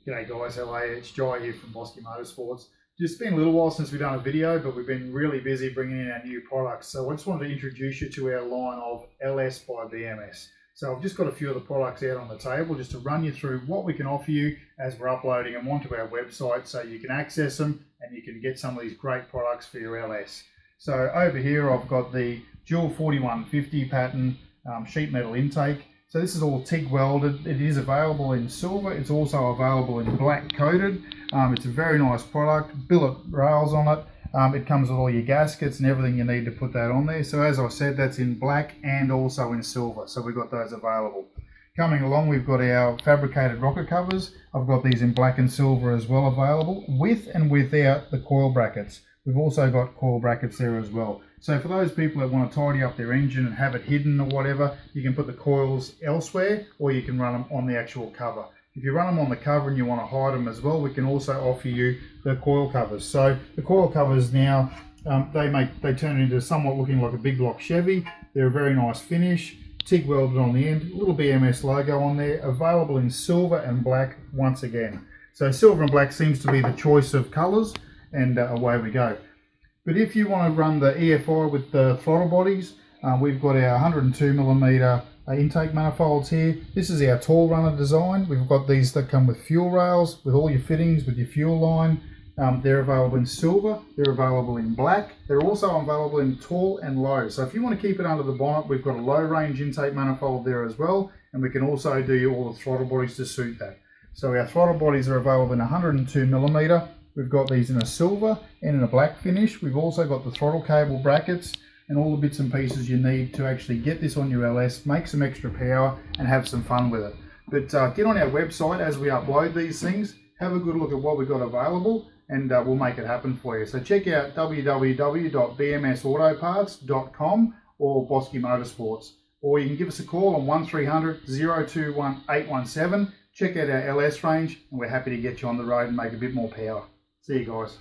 G'day guys, how are you? It's Jai here from Boske Motorsports. Just been a little while since we've done a video, but we've been really busy bringing in our new products. So I just wanted to introduce you to our line of LS by BMS. So I've just got a few of the products out on the table just to run you through what we can offer you as we're uploading them onto our website so you can access them and you can get some of these great products for your LS. So over here I've got the dual 4150 pattern sheet metal intake. So this is all TIG welded. It is available in silver. It's also available in black coated. It's a very nice product. Billet rails on it. It comes with all your gaskets and everything you need to put that on there. So as I said, that's in black and also in silver. So we've got those available. Coming along, we've got our fabricated rocker covers. I've got these in black and silver as well available, with and without the coil brackets. We've also got coil brackets there as well. So for those people that want to tidy up their engine and have it hidden or whatever, you can put the coils elsewhere or you can run them on the actual cover. If you run them on the cover and you want to hide them as well, we can also offer you the coil covers. So the coil covers now, they turn it into somewhat looking like a big block Chevy. They're a very nice finish, TIG welded on the end, little BMS logo on there, available in silver and black once again. So silver and black seems to be the choice of colours, and away we go. But if you want to run the EFI with the throttle bodies, we've got our 102mm intake manifolds here. This is our tall runner design. We've got these that come with fuel rails, with all your fittings, with your fuel line. They're available in silver, they're available in black. They're also available in tall and low. So if you want to keep it under the bonnet, we've got a low range intake manifold there as well. And we can also do all the throttle bodies to suit that. So our throttle bodies are available in 102mm. We've got these in a silver and in a black finish. We've also got the throttle cable brackets and all the bits and pieces you need to actually get this on your LS, make some extra power and have some fun with it. But get on our website as we upload these things, have a good look at what we've got available, and we'll make it happen for you. So check out www.bmsautoparts.com or Boske Motorsports, or you can give us a call on 1300 021 817. Check out our LS range and we're happy to get you on the road and make a bit more power. See you guys.